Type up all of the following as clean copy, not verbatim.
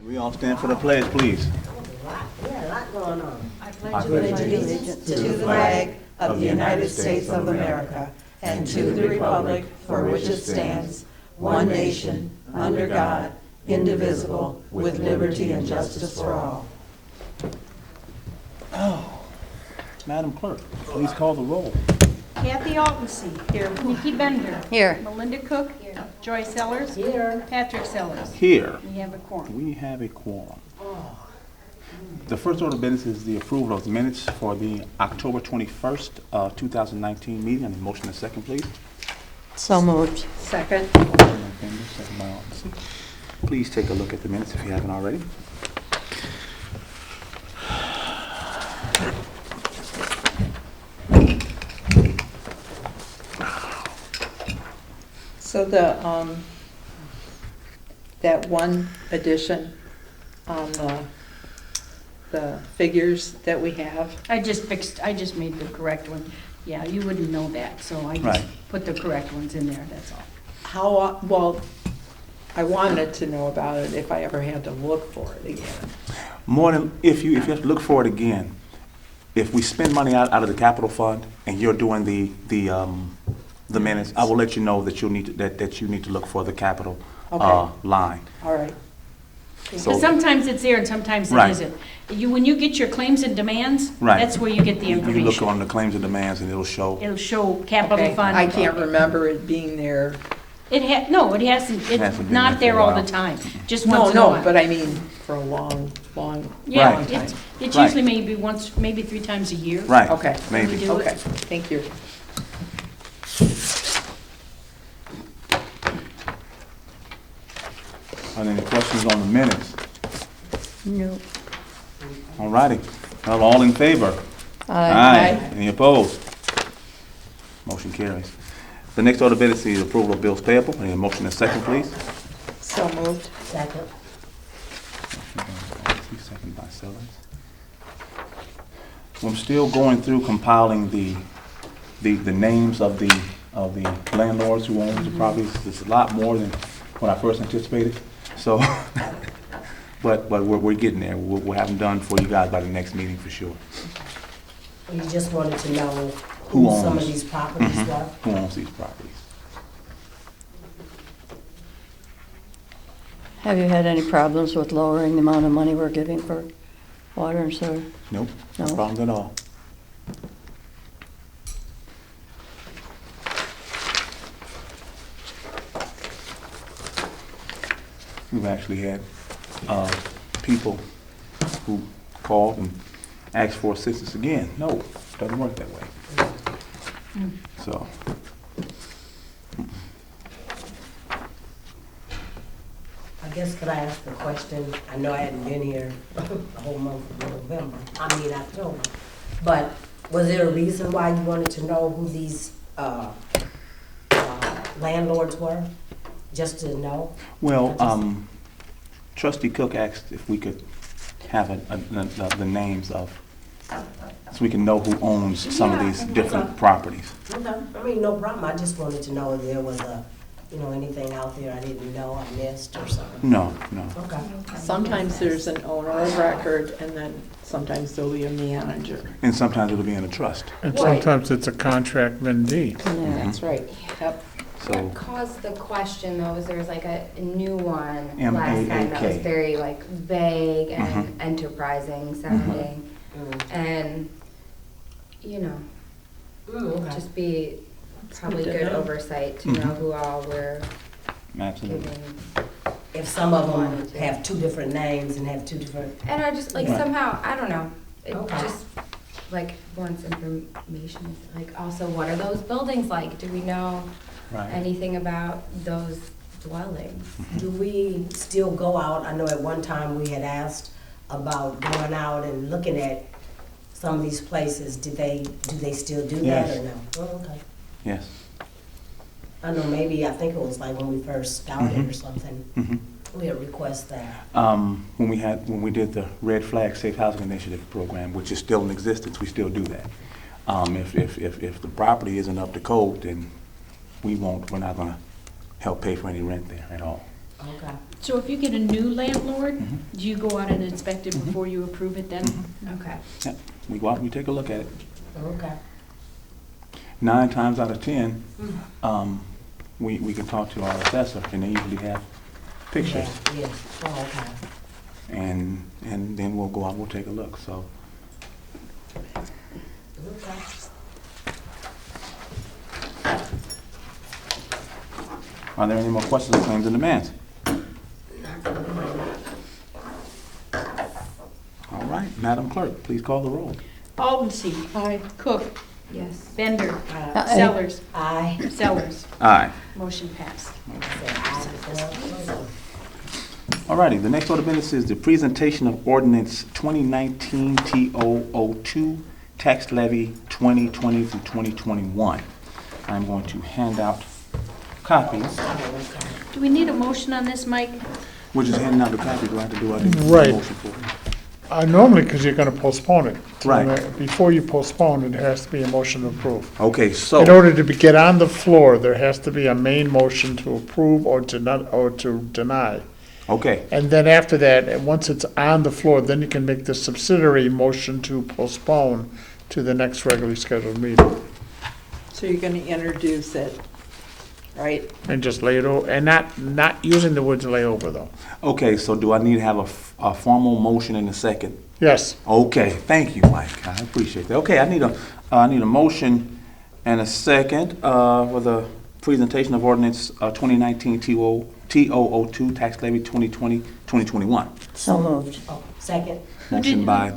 We all stand for the pledge, please. Yeah, a lot going on. I pledge allegiance to the flag of the United States of America and to the republic for which it stands, one nation, under God, indivisible, with liberty and justice for all. Madam Clerk, please call the roll. Kathy Altense. Here. Nikki Bender. Here. Melinda Cook. Here. Joy Sellers. Here. Patrick Sellers. Here. We have a quorum. We have a quorum. The first order of business is the approval of the minutes for the October 21st, 2019 meeting. And a motion and a second, please. So moved. Second. Second by Alderson. Please take a look at the minutes if you haven't already. So that one addition on the figures that we have, I just made the correct one. Yeah, you wouldn't know that, so I Right. just put the correct ones in there, that's all. well, I wanted to know about it if I ever had to look for it again. More than, if you have to look for it again, if we spend money out of the capital fund and you're doing the minutes, I will let you know that you need to look for the capital line. All right. So- Because sometimes it's there and sometimes it Right. isn't. When you get your claims and demands, Right. that's where you get the You look information. on the claims and demands and it'll show. It'll show capital Okay. fund. I can't remember it being there. No, it hasn't, Hasn't it's been not there there for a all while. the time, just No, once in a while. no, but I mean, for a long Yeah, Right. it's Right. usually maybe 3 times a year. Right. Okay. Maybe. We do it. Okay, thank you. Are there any questions on the minutes? No. All righty. Well, all in favor? Aye. Any opposed? Motion carries. The next order of business is approval of bills payable. I need a motion and a second, please. So moved. Second. Second by Sellers. I'm still going through compiling the names of the landlords who own the properties. It's a lot more than what I first anticipated. So, but we're getting there. We'll have them done for you guys by the next meeting for sure. You just wanted to know Who who some owns? of these properties were? Who owns these properties? Have you had any problems with lowering the amount of money we're giving for water and sewer? Nope, no No. problems at all. We've actually had people who called and asked for assistance again. No, doesn't work that way. So, I guess could I ask a question? I know I hadn't been here the whole month of October. But was there a reason why you wanted to know who these landlords were? Just to know? well, Trustee Cook asked if we could have the names of, so we can know who owns some of these different properties. Okay. I mean, no problem. I just wanted to know if there was anything out there I didn't know I missed or something. No. Okay. Sometimes there's an owner of record, and then sometimes there'll be a manager. And sometimes it'll be in a trust. And Right. sometimes it's a contract vendee. Yeah. That's right. Yep. So, What caused the question though is there was like a new one MAAK. last time that was very like vague and Mhm. enterprising sounding. And, Okay. just be probably good to good know. oversight to know Mhm. who all we're absolutely. giving. If some of them have two different names and have two different, And I just like Right. somehow, I don't know, it Okay. just like wants information, like also what are those buildings like? Do we know Right. anything about those dwellings? do we still go out? I know at one time we had asked about going out and looking at some of these places. Do they still do that Yes. or no? Oh, okay. Yes. I know maybe, I think it was like when we first started or Mhm. something, Mhm. we had request that. When we did the Red Flag Safe Housing Initiative program, which is still in existence, we still do that. If the property isn't up to code, then we're not gonna help pay for any rent there at all. Okay. So if you get a new landlord, Mhm. do you go out and inspect it before you approve it then? Okay. Yeah, we go out and we take a look at it. Okay. 9 times out of 10, we can talk to our assessor, and they usually have pictures. Yeah, yes. Oh, okay. And then we'll go out, we'll take a look, so. Okay. Are there any more questions or claims and demands? All right, Madam Clerk, please call the roll. Aldency. Aye. Cook. Yes. Bender. Aye. Sellers. Aye. Sellers. Aye. Motion passed. Say aye before. All righty, the next order of business is the presentation of ordinance 2019-T002, tax levy 2020 through 2021. I'm going to hand out copies. Do we need a motion on this, Mike? We're just handing out the copies, do I have to do a Right. motion for it? Normally, because you're going to postpone it. Right. Before you postpone, it has to be a motion to approve. Okay, In so, order to get on the floor, there has to be a main motion to approve or to deny. okay, And then after that, and once it's on the floor, then you can make the subsidiary motion to postpone to the next regularly scheduled meeting. So you're gonna introduce it, right? And just lay it over, and not using the words lay over, though. okay, so do I need to have a formal motion in a second? Yes, Okay, thank you, Mike, I appreciate that. Okay, I need a motion and a second for the presentation of ordinance 2019-T002, tax levy 2020-2021. So moved. Oh, second. Motion by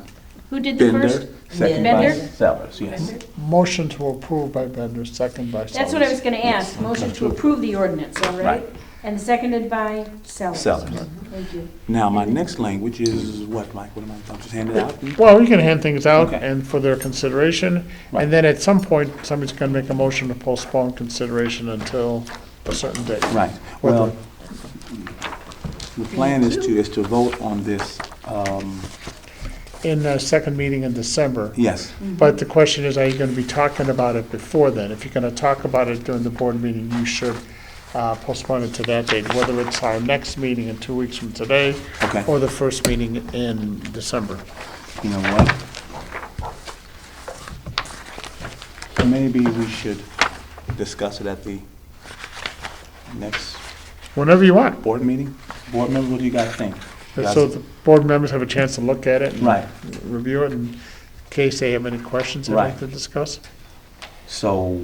Who did the first? Bender, second by Bender? Sellers, yes. motion to approve by Bender, second by Sellers. That's what I was gonna ask. Motion to approve the ordinance, all right? Right. And seconded by Sellers. Sellers. Thank you. Now, my next language is what, Mike? What am I just hand it out? Well, we can hand things out Okay. and for their consideration, Right. and then at some point, somebody's gonna make a motion to postpone consideration until a certain date. Right, Whether- well, the plan is to vote on this, In the second meeting in December. yes, But the question is, are you gonna be talking about it before then? If you're gonna talk about it during the board meeting, you should postpone it to that date, whether it's our next meeting in 2 weeks from today, okay. or the first meeting in December. You know what? Maybe we should discuss it at the next Whenever you want. board meeting. Board members, what do you guys think? So the board members have a chance to look at it and Right, review it in case they have any questions they'd like Right. to discuss. so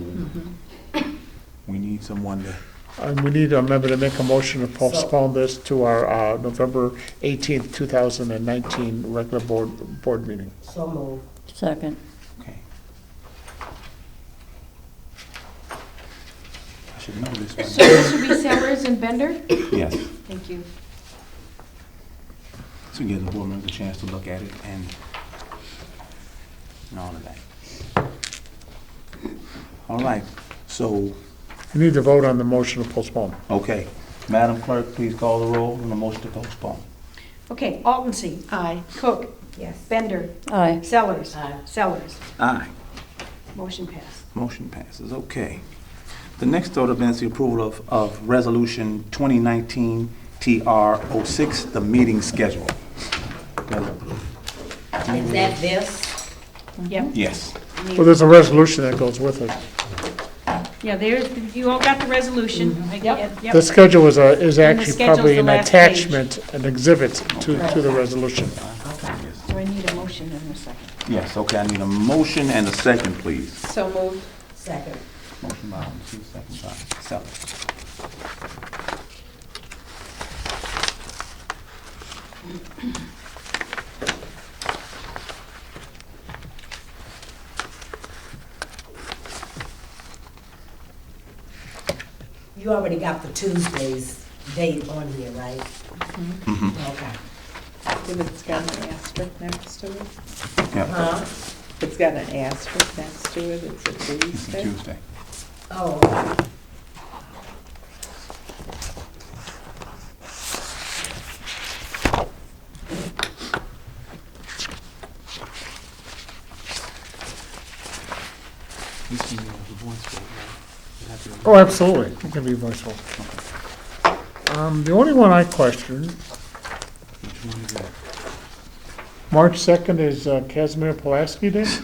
we need someone to, And we need a member to make a motion to postpone this to our November 18th, 2019 regular board meeting. So moved. Second. okay. I should know this one. So this would be Sellers and Bender? Yes. Thank you. To give the board members a chance to look at it and all of that. All right, so, You need to vote on the motion to postpone. okay. Madam Clerk, please call the roll on the motion to postpone. Okay, Aldency. Aye. Cook. Yes. Bender. Aye. Sellers. Aye. Sellers. Aye. Motion passed. Motion passes, okay. The next order of business is the approval of Resolution 2019-TR06, the meeting schedule. Is that this? Yep. Yes, Well, there's a resolution that goes with it. Yeah, there's, you all got the resolution. Yep. The schedule is And the actually schedule's probably the an last page. attachment, an exhibit to the resolution. So I need a motion in a second. yes, okay, I need a motion and a second, please. So moved. Second. Motion by Alderman, second by Sellers. You already got the Tuesday's date on here, right? Mhm. Okay. If it's got an asterisk next to it, Yeah, Huh? if it's got an asterisk next to it, it's a it's a Tuesday. Tuesday. Oh, okay. This is the voice vote, right? It has to be- Oh, absolutely. It can be voiceful. The only one I question, March 2nd is Casimir Pulaski Day? This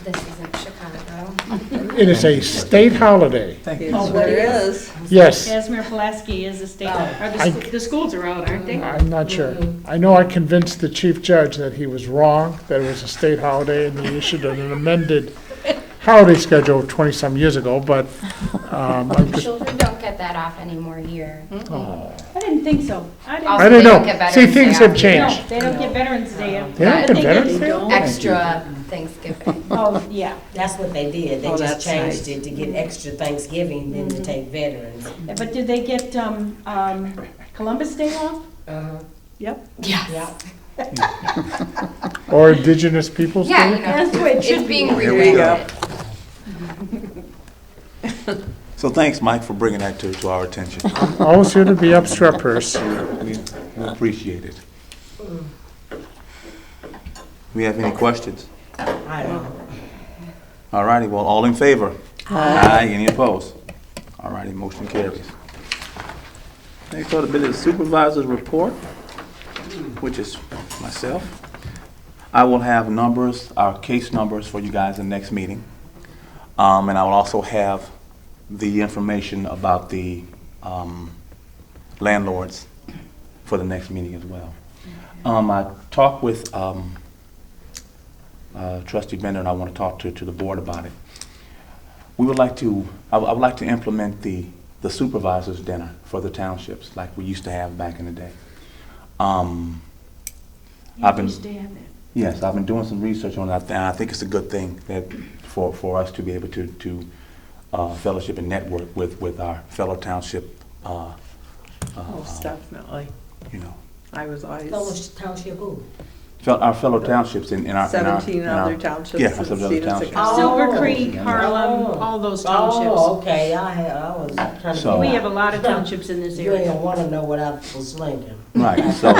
isn't Chicago. It is a state holiday. Thank you. Oh, what is? Yes, Casimir Pulaski is a state, I- the schools are out, aren't they? I'm not sure. I know I convinced the chief judge that he was wrong, that it was a state holiday, and he issued an amended holiday schedule 20-some years ago, but I'm just, Children don't get that off anymore here. oh, I didn't think so. Also, I didn't they don't know. get See, Veterans things Day have off changed. No, they don't get Veterans Day off. They don't I get think Veterans they Day? don't. Extra Thanksgiving. Oh, yeah. That's what they did. They Oh, just that's changed nice. it to get extra Thanksgiving than to take veterans. But did they get Columbus Day off? Uh-huh. Yep. Yes. Yeah. or Indigenous Peoples' Yeah, you Day? know, That's the way it should it's be. being Here we go. rewritten. So thanks, Mike, for bringing that to our attention. Always here to be obstreperous. We appreciate it. We have any questions? I don't. All righty, well, all in favor? Aye. Any opposed? All righty, motion carries. Next order of business, supervisor's report, which is myself. I will have numbers, our case numbers for you guys in the next meeting. And I will also have the information about the landlords for the next meeting as well. I talked with Trustee Bender, and I want to talk to the board about it. We would like to, I would like to implement the supervisor's dinner for the townships like we used to have back in the day. I've been, Used to have that. yes, I've been doing some research on that, and I think it's a good thing that for us to be able to fellowship and network with our fellow township, Most definitely. you know, I was Fellow always Township who? our fellow townships in our. 17 in our- other townships Yeah, in our 17 other Stevens townships. County. Silver Oh. Creek, Harlem, Oh. all those Oh, townships. okay, I was trying to. So- We have a lot of townships in this You ain't area. gonna wanna know what I was thinking. Right, so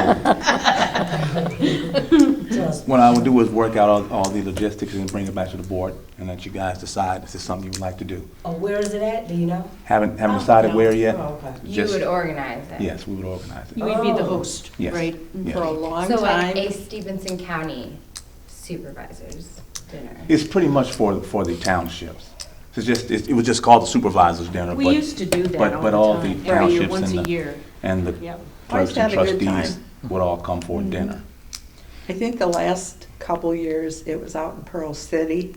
Just, what I would do is work out all the logistics and bring it back to the board and let you guys decide if this is something you would like to do. oh, where is it at? Do you know? Haven't decided no. where yet? Oh, okay. You Just- would organize it. Yes, we would organize You it. would be the Oh. host, Yes. right? Yes. For a long So like time. a Stevenson County supervisors dinner. It's pretty much for the townships. It was just called the supervisor's dinner, We but, used to do that but all all the the time, every year, townships once and a the- year. and the Yep. Always clerks and had a good trustees time. would all come for dinner. I think the last couple years, it was out in Pearl City.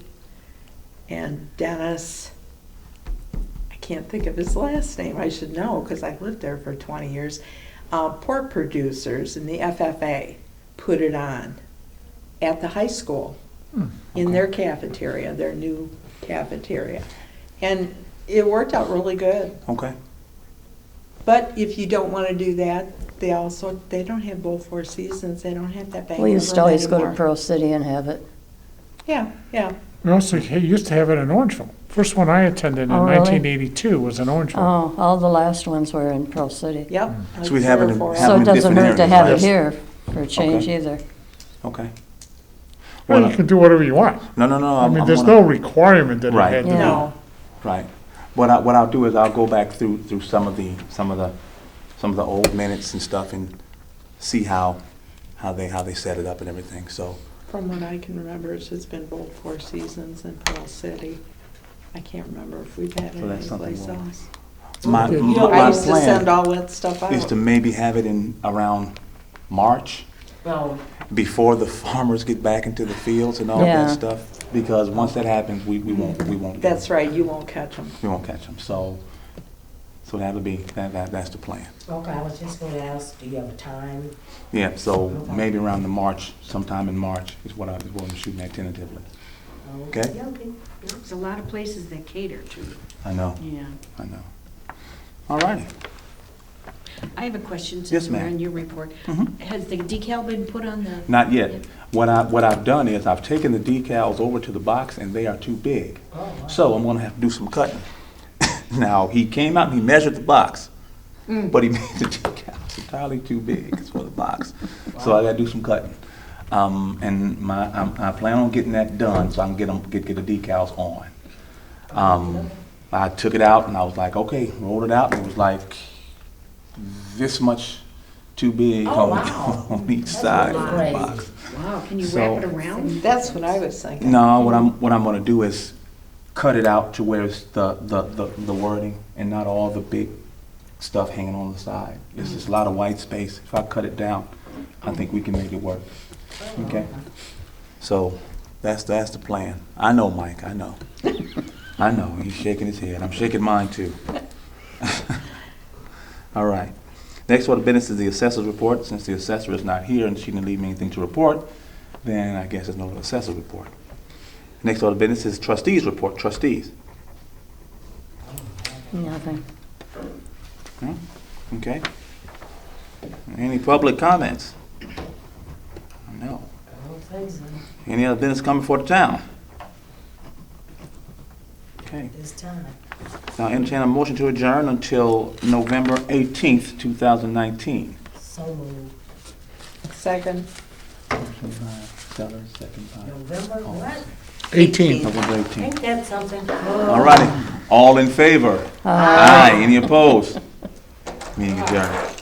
And Dennis, I can't think of his last name, I should know, because I lived there for 20 years. Pork producers in the FFA put it on at the high school in their cafeteria, their new cafeteria. And it worked out really good. Okay, But if you don't want to do that, they don't have both Four Seasons, they don't have that banquet We used to room always go to anymore. Pearl City and have it. Yeah, yeah. We also used to have it in Orangeville. First one I attended in Oh, really? 1982 was in Orangeville. Oh, all the last ones were in Pearl City. Yep. So we'd have it in- Like have So them it in doesn't different hurt to areas, have right? it here for a change Okay. either. okay. Well, Well, you can do whatever you want. no, I mean, I'm there's gonna- no requirement that it Right. had to be. No, Right. What I'll do is I'll go back through some of the old minutes and stuff and see how they set it up and everything. So from what I can remember, it's just been both Four Seasons and Pearl City. I can't remember if we've had it So that's something anyplace we'll- else. my Okay. I used to send plan all that stuff is to out. maybe have it in around March, Oh, before the farmers get back into the fields and all Yeah. that stuff. Because once that happens, we won't. That's right, you won't catch them. We won't catch them. So that'll be that's the plan. okay, I was just gonna ask, do you have a time? Yeah. So Okay. maybe around sometime in March is what I'm shooting at tentatively. Okay. Okay. There's a lot of places that cater to, I know. yeah. I know. All righty. I have a question, Yes, since we're ma'am. on your report. Mhm. Has the decal been put on the? Not yet. What I've done is I've taken the decals over to the box and they are too big. Oh, wow. So I'm gonna have to do some cutting. Now, he came out and he measured the box, but he made the decals entirely too big for the box. So I gotta do some cutting. And I plan on getting that done so I can get the decals on. I took it out and I was like, okay, rolled it out, and it was like this much too big Oh, on, wow. on each That's side really of the crazy. box. Wow, can you So- wrap it around? That's what I was thinking. No, what I'm gonna do is cut it out to where it's the wording and not all the big stuff hanging on the side. It's just a lot of white space. If I cut it down, I think we can make it work. Okay? So that's the plan. I know, Mike, I know. I know, he's shaking his head. I'm shaking mine too. All right. Next order of business is the assessor's report. Since the assessor is not here and she didn't leave me anything to report, then I guess there's no assessor's report. Next order of business is trustees' report. Trustees. Nothing. No? Okay. Any public comments? No. I don't think so, Any other business coming for the town? Okay. this time. Now entertain a motion to adjourn until November 18th, 2019. So moved. Second. Motion by Stellar, second by November, what? 18th. November 18th. Ain't that something? All righty. All in favor? Aye. Any opposed? Meeting adjourned.